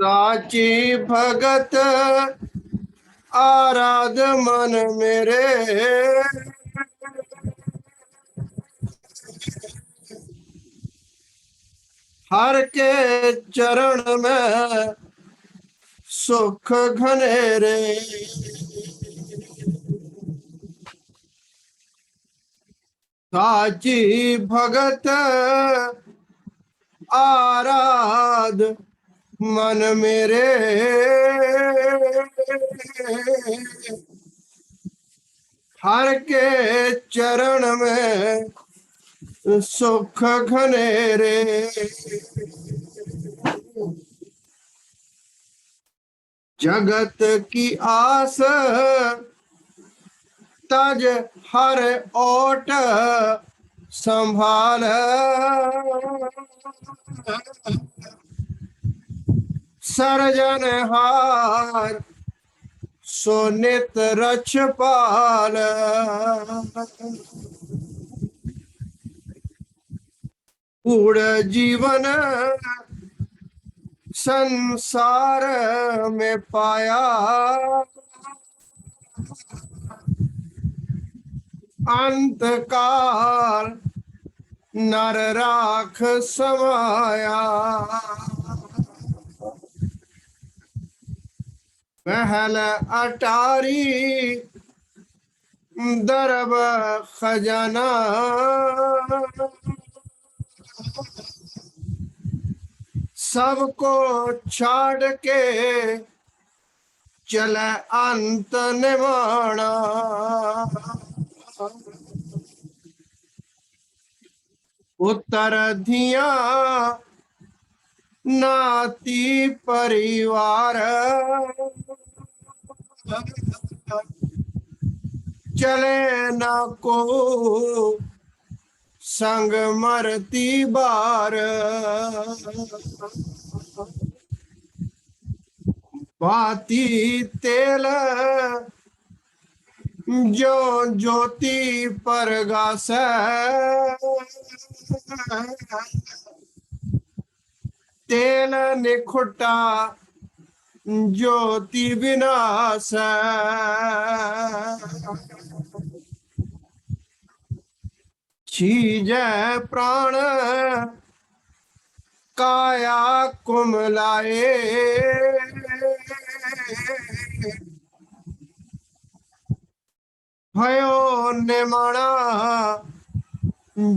साची भगत आराध मन मेरे, हर के चरण में सुख घनेरे। साची भगत आराध मन मेरे, हर के चरण में सुख घनेरे। जगत की आस तज हर ओट संभाल, सरजनहार सोनित रछपाल। कूड़ जीवन संसार में पाया, अंत काल नर राख समाया। महल अटारी दरब खजाना, सबको छाड़ के चले अंत निमाना। उत्तर धिया नाती परिवार, चले ना को संग मरती बार। बाती तेल जो ज्योति परगास, तेल निखुटा ज्योति विनाश। छीज प्राण काया कुमलाए, भयो निमणा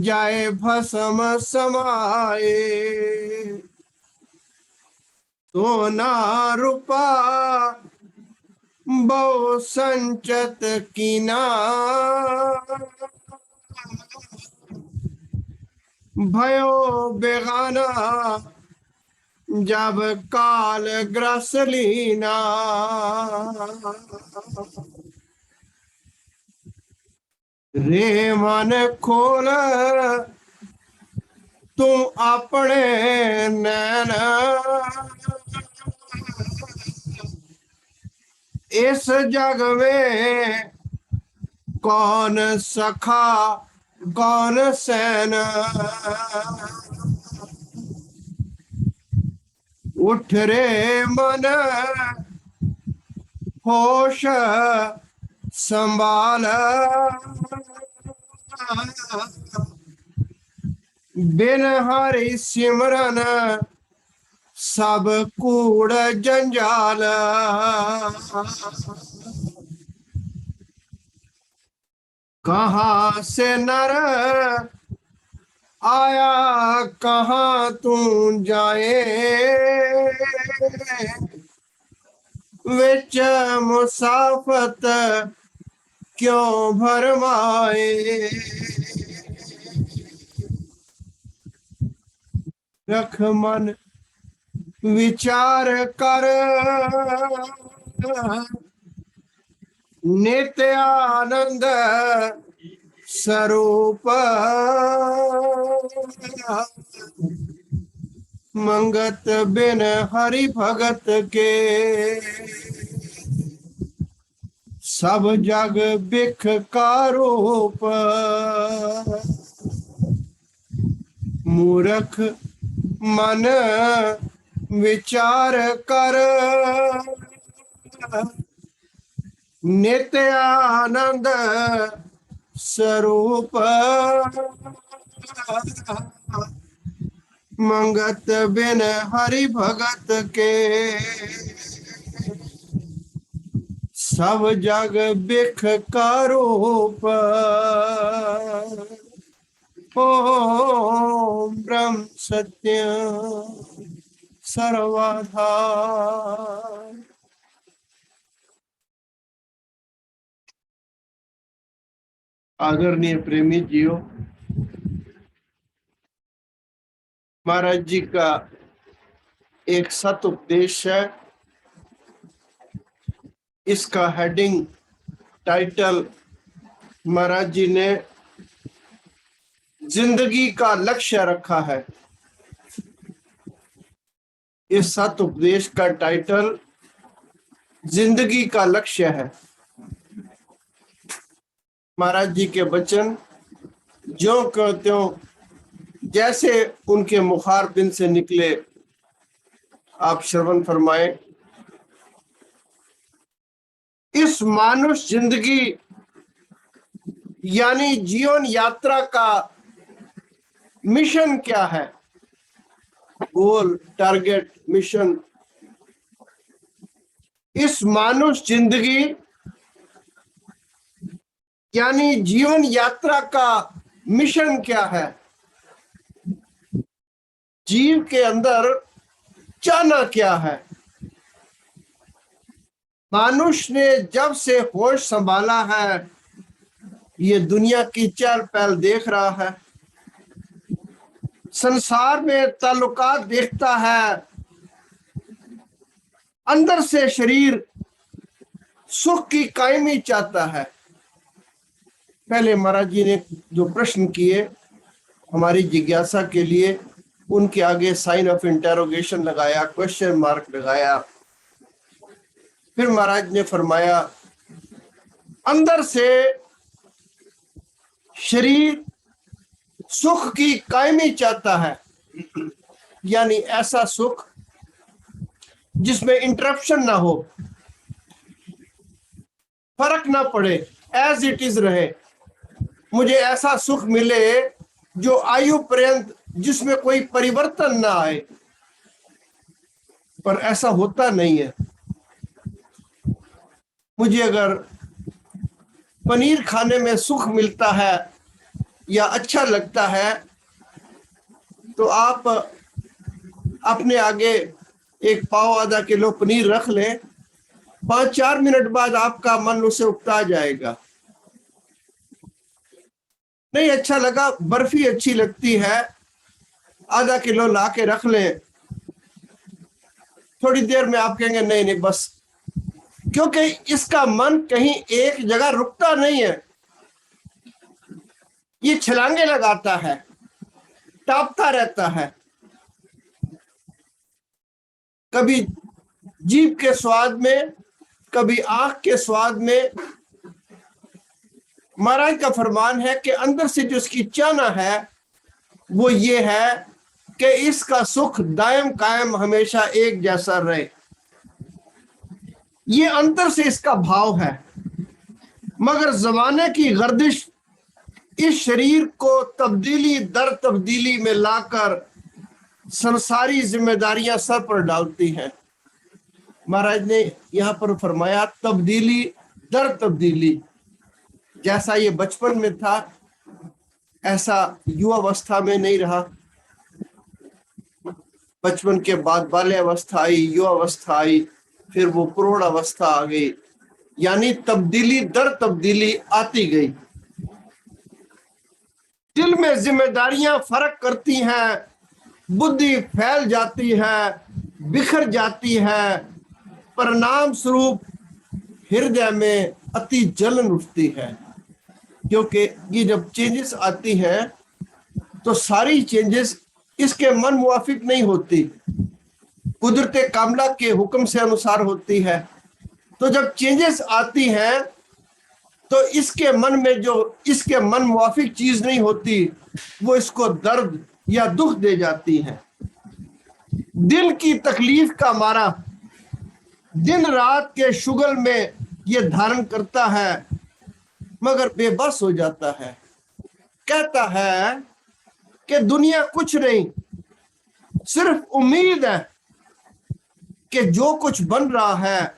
जाए भस्म समाए। सोना रूपा बहु संचत कीना, भयो बेगाना जब काल ग्रस लीना। रे मन खोल तू अपने नैन, इस जग में कौन सखा कौन सैन। उठ रे मन होश संभाल, बिन हरि सिमरन सब कूड़ जंजाल। कहाँ से नर आया कहाँ तू जाए, विच मुसाफत क्यों भरमाए। रख मन विचार कर नित्य आनंद स्वरूप, मंगत बिन हरि भगत के सब जग बिख का रूप। मूर्ख मन विचार कर नित्य आनंद स्वरूप मंगत बिन हरि भगत के सब जग बिख का रूप ओम ब्रह्म सत्य सर्वाधार। आदरणीय प्रेमी जियो, महाराज जी का एक सत उपदेश है। इसका हेडिंग टाइटल महाराज जी ने जिंदगी का लक्ष्य रखा है। इस सत उपदेश का टाइटल जिंदगी का लक्ष्य है। महाराज जी के वचन ज्यों को त्यों जैसे उनके मुखार बिन से निकले आप श्रवण फरमाएं। इस मानुष जिंदगी यानी जीवन यात्रा का मिशन क्या है? गोल, टारगेट, मिशन। इस मानुष जिंदगी यानी जीवन यात्रा का मिशन क्या है? जीव के अंदर चाहना क्या है? मानुष ने जब से होश संभाला है ये दुनिया की चहल पहल देख रहा है, संसार में ताल्लुकात देखता है, अंदर से शरीर सुख की कायमी चाहता है। पहले महाराज जी ने जो प्रश्न किए हमारी जिज्ञासा के लिए, उनके आगे साइन ऑफ इंटरोगेशन लगाया, क्वेश्चन मार्क लगाया। फिर महाराज ने फरमाया अंदर से शरीर सुख की कायमी चाहता है, यानी ऐसा सुख जिसमें इंटरप्शन ना हो, फर्क ना पड़े, एज इट इज रहे। मुझे ऐसा सुख मिले जो आयु पर्यंत जिसमें कोई परिवर्तन ना आए, पर ऐसा होता नहीं है। मुझे अगर पनीर खाने में सुख मिलता है या अच्छा लगता है तो आप अपने आगे एक पाव आधा किलो पनीर रख लें, 5-4 मिनट बाद आपका मन उसे उकता जाएगा। नहीं अच्छा लगा, बर्फी अच्छी लगती है, आधा किलो ला के रख लें, थोड़ी देर में आप कहेंगे नहीं नहीं बस, क्योंकि इसका मन कहीं एक जगह रुकता नहीं है। ये छलांगे लगाता है, टापता रहता है, कभी जीभ के स्वाद में, कभी आंख के स्वाद में। महाराज का फरमान है कि अंदर से जो इसकी चाहना है वो ये है कि इसका सुख दायम कायम हमेशा एक जैसा रहे। ये अंदर से इसका भाव है। मगर जमाने की गर्दिश इस शरीर को तब्दीली दर तब्दीली में लाकर संसारी जिम्मेदारियां सर पर डालती हैं। महाराज ने यहाँ पर फरमाया तब्दीली दर तब्दीली। जैसा ये बचपन में था ऐसा युवावस्था में नहीं रहा। बचपन के बाद बाल्यावस्था आई, युवावस्था आई, फिर वो प्रौढ़ अवस्था आ गई, यानी तब्दीली दर तब्दीली आती गई। दिल में जिम्मेदारियां फर्क करती हैं, बुद्धि फैल जाती है, बिखर जाती है, परिणाम स्वरूप हृदय में अति जलन उठती है। क्योंकि ये जब चेंजेस आती हैं तो सारी चेंजेस इसके मन मुआफिक नहीं होती, कुदरते कामला के हुक्म से अनुसार होती है। तो जब चेंजेस आती हैं तो इसके मन में जो इसके मन मुआफिक चीज नहीं होती वो इसको दर्द या दुख दे जाती है। दिल की तकलीफ का मारा दिन रात के शुगल में ये धारण करता है, मगर बेबस हो जाता है। कहता है कि दुनिया कुछ नहीं, सिर्फ उम्मीद है कि जो कुछ बन रहा है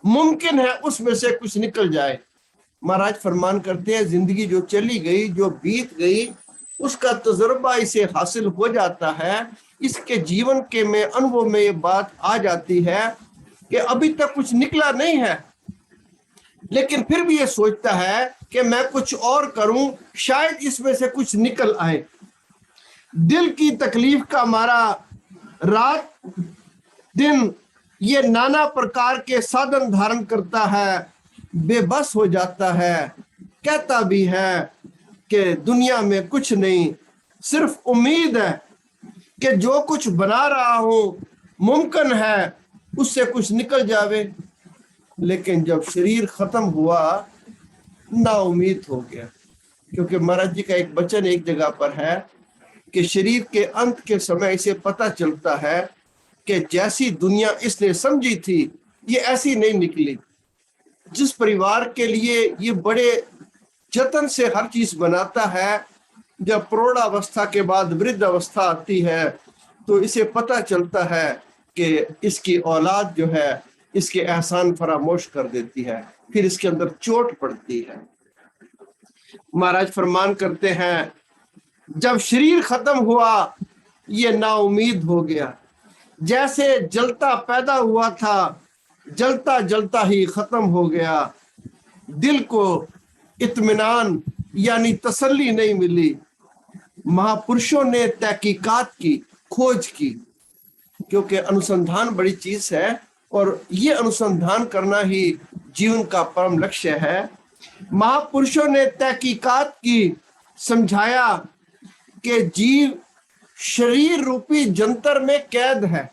मुमकिन है उसमें से कुछ निकल जाए। महाराज फरमान करते हैं, जिंदगी जो चली गई, जो बीत गई, उसका तजुर्बा इसे हासिल हो जाता है। इसके जीवन के में अनुभव में ये बात आ जाती है कि अभी तक कुछ निकला नहीं है, लेकिन फिर भी ये सोचता है कि मैं कुछ और करूं, शायद इसमें से कुछ निकल आए। दिल की तकलीफ का मारा रात दिन ये नाना प्रकार के साधन धारण करता है, बेबस हो जाता है। कहता भी है कि दुनिया में कुछ नहीं, सिर्फ उम्मीद है कि जो कुछ बना रहा हूं मुमकिन है उससे कुछ निकल जावे। लेकिन जब शरीर खत्म हुआ, ना उम्मीद हो गया। क्योंकि महाराज जी का एक वचन एक जगह पर है कि शरीर के अंत के समय इसे पता चलता है कि जैसी दुनिया इसने समझी थी ये ऐसी नहीं निकली। जिस परिवार के लिए ये बड़े जतन से हर चीज बनाता है, जब प्रौढ़ावस्था के बाद वृद्ध अवस्था आती है तो इसे पता चलता है कि इसकी औलाद जो है इसके एहसान फरामोश कर देती है, फिर इसके अंदर चोट पड़ती है। महाराज फरमान करते हैं, जब शरीर खत्म हुआ ये नाउमीद हो गया। जैसे जलता पैदा हुआ था, जलता जलता ही खत्म हो गया। दिल को इत्मीनान यानी तसल्ली नहीं मिली। महापुरुषों ने तहकीकात की, खोज की, क्योंकि अनुसंधान बड़ी चीज है और ये अनुसंधान करना ही जीवन का परम लक्ष्य है। महापुरुषों ने तहकीकात की, समझाया कि जीव शरीर रूपी जंतर में कैद है।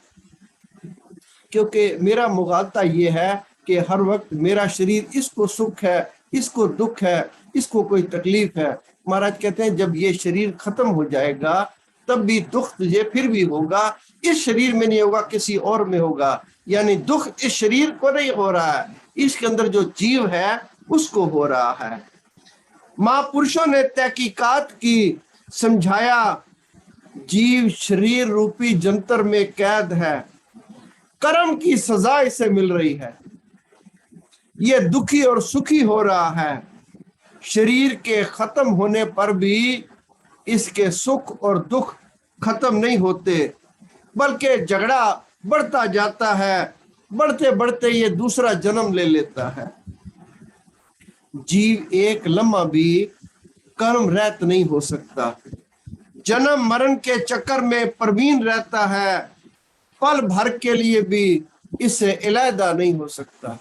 क्योंकि मेरा मुगालता ये है कि हर वक्त मेरा शरीर, इसको सुख है, इसको दुख है, इसको कोई तकलीफ है। महाराज कहते हैं जब ये शरीर खत्म हो जाएगा तब भी दुख तुझे फिर भी होगा। इस शरीर में नहीं होगा, किसी और में होगा। यानी दुख इस शरीर को नहीं हो रहा है, इसके अंदर जो जीव है उसको हो रहा है। महापुरुषों ने तहकीकात की, समझाया जीव शरीर रूपी जंतर में कैद है, कर्म की सजा इसे मिल रही है। ये दुखी और सुखी हो रहा है। शरीर के खत्म होने पर भी इसके सुख और दुख खत्म नहीं होते, बल्कि झगड़ा बढ़ता जाता है। बढ़ते बढ़ते ये दूसरा जन्म ले लेता है। जीव एक लम्हा भी कर्म रहित नहीं हो सकता। जन्म मरण के चक्कर में प्रवीण रहता है, पल भर के लिए भी इससे इलादा नहीं हो सकता।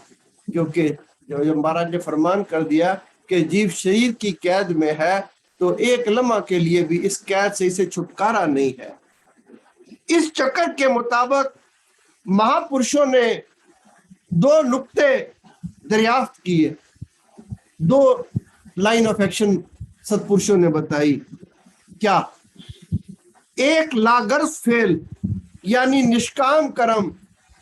क्योंकि जब महाराज ने फरमान कर दिया कि जीव शरीर की कैद में है, तो एक लम्हा के लिए भी इस कैद से इसे छुटकारा नहीं है। इस चक्कर के मुताबिक महापुरुषों ने दो नुक्ते दरियाफ्त किए, दो लाइन ऑफ एक्शन सत्पुरुषों ने बताई। क्या? एक लागर्ज फेल यानी निष्काम कर्म,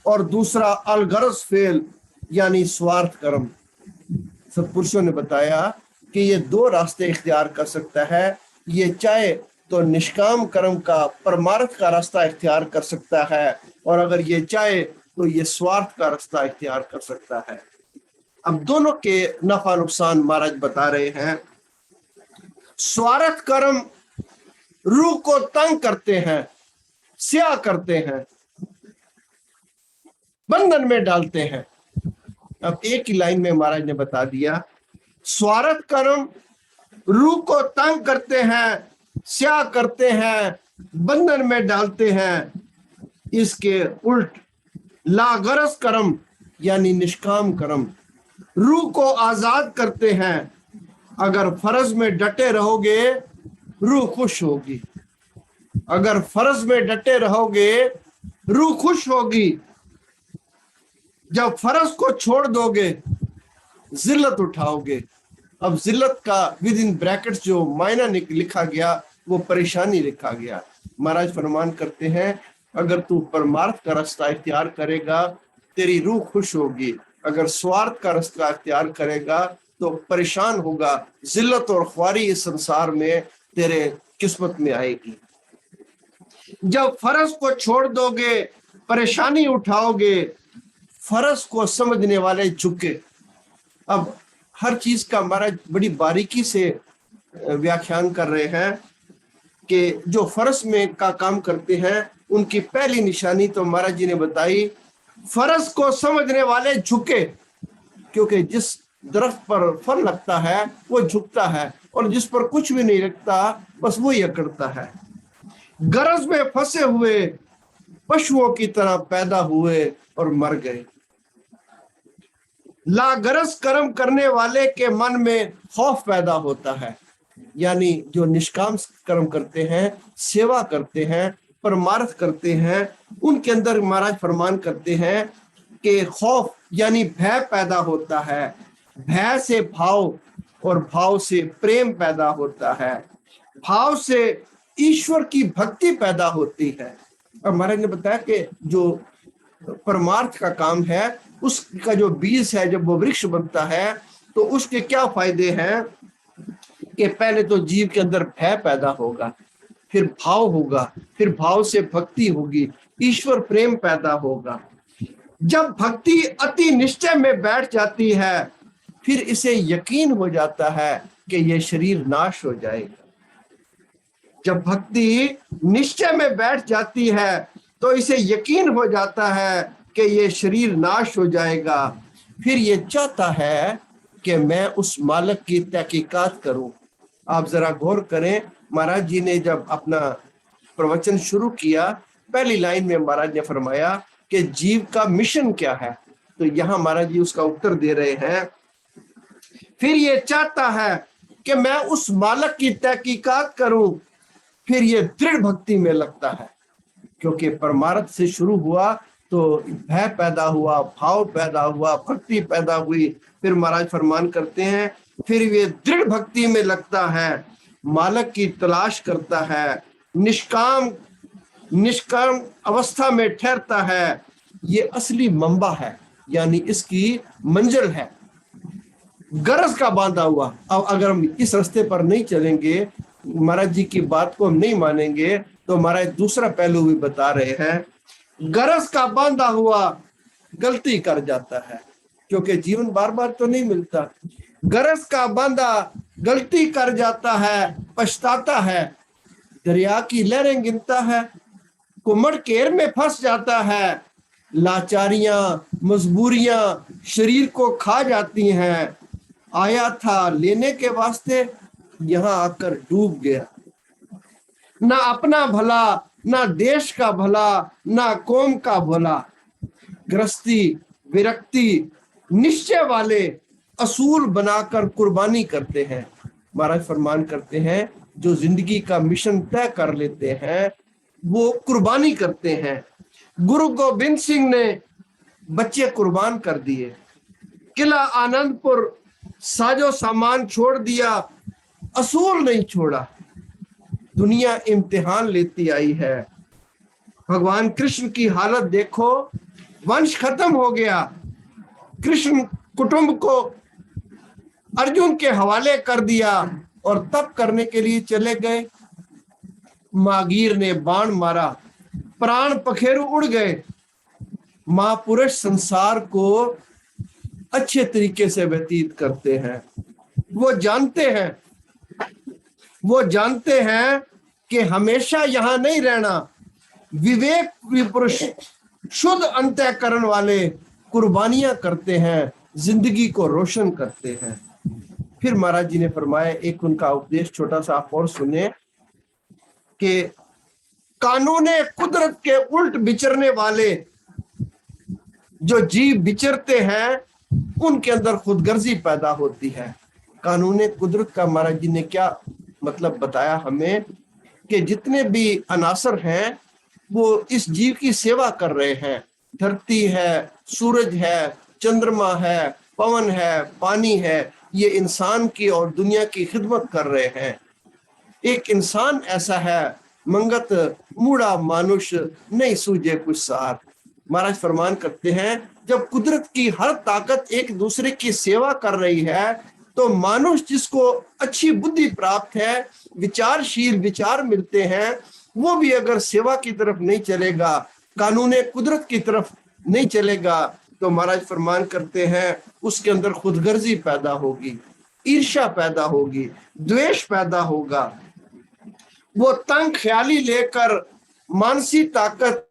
और दूसरा अलगर्ज फेल यानी स्वार्थ कर्म। सत्पुरुषों ने बताया कि ये दो रास्ते इख्तियार कर सकता है। ये चाहे तो निष्काम कर्म का, परमार्थ का रास्ता इख्तियार कर सकता है, और अगर ये चाहे तो ये स्वार्थ का रास्ता इख्तियार कर सकता है। अब दोनों के नफा नुकसान महाराज बता रहे हैं। स्वार्थ कर्म रूह को तंग करते हैं, स्याह करते हैं, बंधन में डालते हैं। अब एक ही लाइन में महाराज ने बता दिया, स्वार्थ कर्म रूह को तंग करते हैं, स्याह करते हैं, बंधन में डालते हैं। इसके उल्ट लागरज कर्म यानी निष्काम कर्म रूह को आजाद करते हैं। अगर फर्ज में डटे रहोगे रूह खुश होगी। अगर फर्ज में डटे रहोगे रूह खुश होगी। जब फर्ज को छोड़ दोगे जिल्लत उठाओगे। अब जिल्लत का विद इन ब्रैकेट्स जो मायना लिखा गया वो परेशानी लिखा गया। महाराज फरमान करते हैं अगर तू परमार्थ का रास्ता इख्तियार करेगा तेरी रूह खुश होगी, अगर स्वार्थ का रास्ता इख्तियार करेगा तो परेशान होगा। जिल्लत और ख्वारी इस संसार में तेरे किस्मत में आएगी। जब फर्ज को छोड़ दोगे, परेशानी उठाओगे, फर्ज को समझने वाले झुके। अब हर चीज का महाराज बड़ी बारीकी से व्याख्यान कर रहे हैं कि जो फर्ज में का काम करते हैं उनकी पहली निशानी तो महाराज जी ने बताई, फर्ज को समझने वाले झुके। क्योंकि जिस दरख्त पर फल लगता है वो झुकता है, और जिस पर कुछ भी नहीं लगता बस वो ही अकड़ता है। गरज में फंसे हुए पशुओं की तरह पैदा हुए और मर गए। लागरज कर्म करने वाले के मन में खौफ पैदा होता है, यानी जो निष्काम कर्म करते हैं, सेवा करते हैं, परमार्थ करते हैं, उनके अंदर महाराज फरमान करते हैं कि खौफ यानी भय पैदा होता है। भय से भाव और भाव से प्रेम पैदा होता है, भाव से ईश्वर की भक्ति पैदा होती है। और महाराज ने बताया कि जो परमार्थ का काम है उसका जो बीज है जब वो वृक्ष बनता है तो उसके क्या फायदे हैं कि पहले तो जीव के अंदर भय पैदा होगा, फिर भाव होगा, फिर भाव से भक्ति होगी, ईश्वर प्रेम पैदा होगा। जब भक्ति अति निश्चय में बैठ जाती है फिर इसे यकीन हो जाता है कि ये शरीर नाश हो जाएगा। जब भक्ति निश्चय में बैठ जाती है तो इसे यकीन हो जाता है कि ये शरीर नाश हो जाएगा। फिर ये चाहता है कि मैं उस मालिक की तहकीकात करूं। आप जरा गौर करें, महाराज जी ने जब अपना प्रवचन शुरू किया पहली लाइन में महाराज ने फरमाया कि जीव का मिशन क्या है, तो यहाँ महाराज जी उसका उत्तर दे रहे हैं। फिर ये चाहता है कि मैं उस मालिक की तहकीकात करूं, फिर ये दृढ़ भक्ति में लगता है। क्योंकि परमार्थ से शुरू हुआ तो भय पैदा हुआ, भाव पैदा हुआ, भक्ति पैदा हुई, फिर महाराज फरमान करते हैं फिर ये दृढ़ भक्ति में लगता है, मालिक की तलाश करता है, निष्काम अवस्था में ठहरता है। ये असली मंबा है, यानी इसकी मंजिल है, गरज का बांधा हुआ। अब अगर हम इस रास्ते पर नहीं चलेंगे, महाराज जी की बात को हम नहीं मानेंगे, तो महाराज दूसरा पहलू भी बता रहे हैं। गरज का बांधा हुआ गलती कर जाता है, क्योंकि जीवन बार बार तो नहीं मिलता। गरज का बांधा गलती कर जाता है, पछताता है, दरिया की लहरें गिनता है, कुमड़ केर में फंस जाता है, लाचारियां मजबूरियां शरीर को खा जाती हैं। आया था लेने के वास्ते, यहां आकर डूब गया। ना अपना भला, ना देश का भला, ना कौम का भला। गृहस्थी, विरक्ति, निश्चय वाले असूल बनाकर कुर्बानी करते हैं। महाराज फरमान करते हैं जो जिंदगी का मिशन तय कर लेते हैं वो कुर्बानी करते हैं। गुरु गोबिंद सिंह ने बच्चे कुर्बान कर दिए, किला आनंदपुर साजो सामान छोड़ दिया, असूल नहीं छोड़ा। दुनिया इम्तिहान लेती आई है। भगवान कृष्ण की हालत देखो, वंश खत्म हो गया, कृष्ण कुटुंब को अर्जुन के हवाले कर दिया और तप करने के लिए चले गए। मागीर ने बाण मारा, प्राण पखेरु उड़ गए। महापुरुष संसार को अच्छे तरीके से व्यतीत करते हैं। वो जानते हैं कि हमेशा यहां नहीं रहना। विवेक पुरुष शुद्ध अंतःकरण वाले कुर्बानियां करते हैं, जिंदगी को रोशन करते हैं। फिर महाराज जी ने फरमाया, एक उनका उपदेश छोटा सा आप और सुने कि कानूने कुदरत के उल्ट विचरने वाले जो जीव विचरते हैं उनके अंदर खुदगर्जी पैदा होती है। कानूने कुदरत का महाराज जी ने क्या मतलब बताया हमें कि जितने भी अनासर हैं वो इस जीव की सेवा कर रहे हैं। धरती है, सूरज है, चंद्रमा है, पवन है, पानी है, ये इंसान की और दुनिया की खिदमत कर रहे हैं। एक इंसान ऐसा है मंगत मूड़ा मानुष नहीं सूझे कुछ सार। महाराज फरमान करते हैं जब कुदरत की हर ताकत एक दूसरे की सेवा कर रही है तो मानुष जिसको अच्छी बुद्धि प्राप्त है, विचारशील विचार मिलते हैं, वो भी अगर सेवा की तरफ नहीं चलेगा, कानूने कुदरत की तरफ नहीं चलेगा, तो महाराज फरमान करते हैं उसके अंदर खुदगर्जी पैदा होगी, ईर्ष्या पैदा होगी, द्वेष पैदा होगा। वो तंग ख्याली लेकर मानसिक ताकत,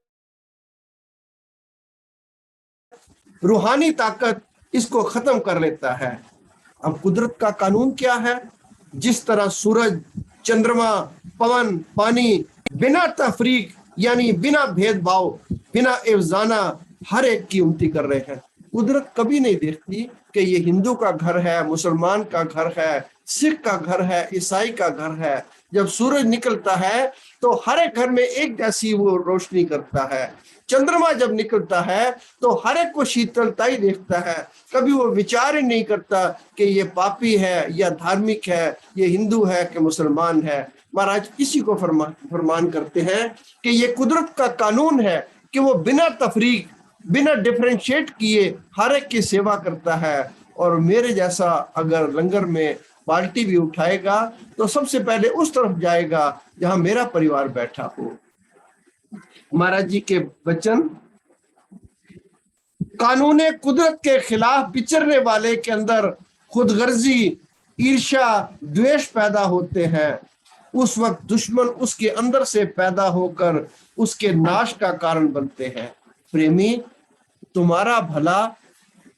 रूहानी ताकत इसको खत्म कर लेता है। अब कुदरत का कानून क्या है? जिस तरह सूरज, चंद्रमा, पवन, पानी बिना तफरीक यानी बिना भेदभाव, बिना एवजाना हर एक की उन्नति कर रहे हैं। कुदरत कभी नहीं देखती कि ये हिंदू का घर है, मुसलमान का घर है, सिख का घर है, ईसाई का घर है। जब सूरज निकलता है तो हर एक घर में एक जैसी वो रोशनी करता है। चंद्रमा जब निकलता है तो हर एक को शीतलता ही देखता है। कभी वो विचार ही नहीं करता कि ये पापी है या धार्मिक है, ये हिंदू है कि मुसलमान है। महाराज इसी को फरमान करते हैं कि ये कुदरत का कानून है कि वो बिना तफरीक, बिना डिफरेंशिएट किए हर एक की सेवा करता है। और मेरे जैसा अगर लंगर में बाल्टी भी उठाएगा तो सबसे पहले उस तरफ जाएगा जहां मेरा परिवार बैठा हो। महाराज जी के वचन, कानूने कुदरत के खिलाफ विचरने वाले के अंदर खुदगर्जी, ईर्ष्या, द्वेष पैदा होते हैं। उस वक्त दुश्मन उसके अंदर से पैदा होकर उसके नाश का कारण बनते हैं। प्रेमी, तुम्हारा भला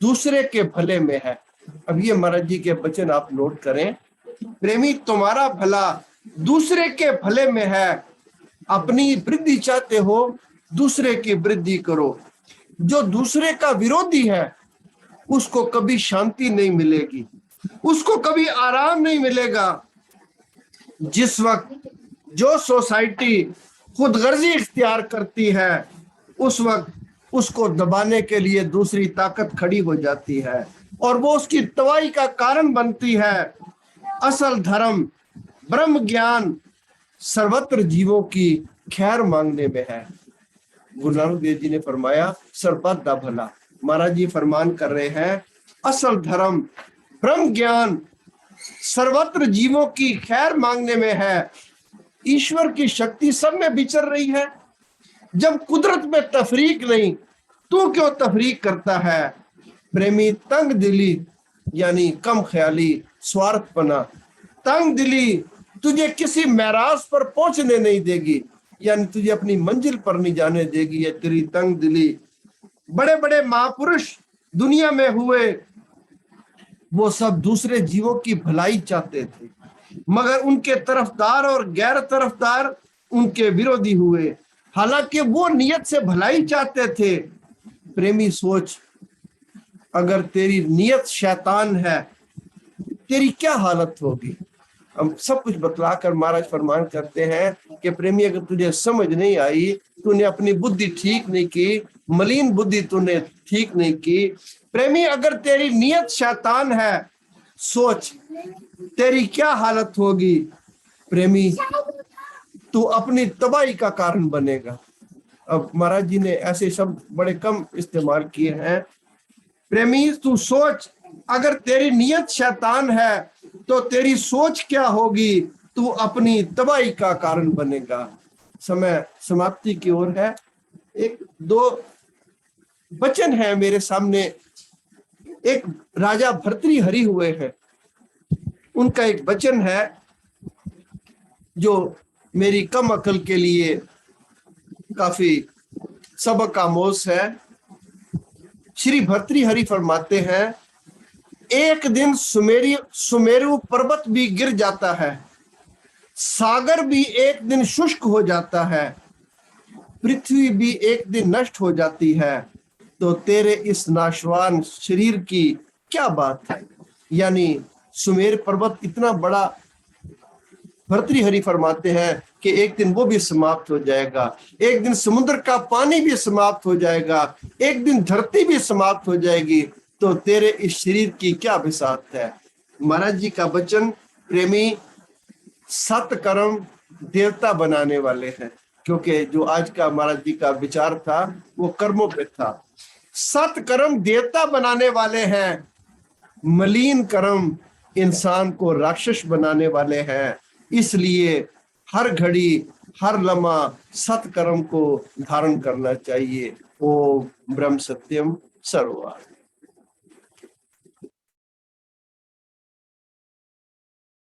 दूसरे के भले में है। अब ये महाराज जी के वचन आप नोट करें। प्रेमी, तुम्हारा भला दूसरे के भले में है। अपनी वृद्धि चाहते हो, दूसरे की वृद्धि करो। जो दूसरे का विरोधी है उसको कभी शांति नहीं मिलेगी, उसको कभी आराम नहीं मिलेगा। जिस वक्त जो सोसाइटी खुदगर्जी इख्तियार करती है उस वक्त उसको दबाने के लिए दूसरी ताकत खड़ी हो जाती है और वो उसकी तबाही का कारण बनती है। असल धर्म, ब्रह्म ज्ञान सर्वत्र जीवों की खैर मांगने में है। गुरु नानक देव जी ने फरमाया सर्वत दा भला। महाराज जी फरमान कर रहे हैं असल धर्म, ब्रह्म ज्ञान सर्वत्र जीवों की खैर मांगने में है। ईश्वर की शक्ति सब में विचर रही है। जब कुदरत में तफरीक नहीं, तू क्यों तफरीक करता है? प्रेमी, तंग दिली यानी कम ख्याली, स्वार्थपना, तंग दिली तुझे किसी महराज पर पहुंचने नहीं देगी, यानी तुझे अपनी मंजिल पर नहीं जाने देगी। ये तेरी तंग दिली। बड़े बड़े महापुरुष दुनिया में हुए, वो सब दूसरे जीवों की भलाई चाहते थे, मगर उनके तरफदार और गैर तरफदार उनके विरोधी हुए, हालांकि वो नियत से भलाई चाहते थे। प्रेमी सोच, अगर तेरी नियत शैतान है तेरी क्या हालत होगी? हम सब कुछ बतलाकर महाराज फरमान करते हैं कि प्रेमी, अगर तुझे समझ नहीं आई, तूने अपनी बुद्धि ठीक नहीं की, मलिन बुद्धि तूने ठीक नहीं की। प्रेमी, अगर तेरी नियत शैतान है, सोच तेरी क्या हालत होगी। प्रेमी, तू अपनी तबाही का कारण बनेगा। अब महाराज जी ने ऐसे शब्द बड़े कम इस्तेमाल किए हैं। प्रेमी, तू सोच, अगर तेरी नियत शैतान है तो तेरी सोच क्या होगी? तू अपनी तबाही का कारण बनेगा। समय समाप्ति की ओर है। एक दो वचन है मेरे सामने। एक राजा भर्तृहरि हुए हैं, उनका एक वचन है जो मेरी कम अकल के लिए काफी सबक आमोज है। श्री भर्तृहरि फरमाते हैं, एक दिन सुमेरु पर्वत भी गिर जाता है, सागर भी एक दिन शुष्क हो जाता है, पृथ्वी भी एक दिन नष्ट हो जाती है, तो तेरे इस नाशवान शरीर की क्या बात है? यानी सुमेर पर्वत इतना बड़ा, भर्तृहरि फरमाते हैं कि एक दिन वो भी समाप्त हो जाएगा, एक दिन समुद्र का पानी भी समाप्त हो जाएगा, एक दिन धरती भी समाप्त हो जाएगी, तो तेरे इस शरीर की क्या बिसात है? महाराज जी का वचन, प्रेमी, सत कर्म, देवता बनाने वाले हैं, क्योंकि जो आज का महाराज जी का विचार था वो कर्मों पे था। सत्कर्म देवता बनाने वाले हैं, मलिन कर्म इंसान को राक्षस बनाने वाले हैं। इसलिए हर घड़ी हर लम्हा सत्कर्म को धारण करना चाहिए। ओम ब्रह्म सत्यम सर्वम।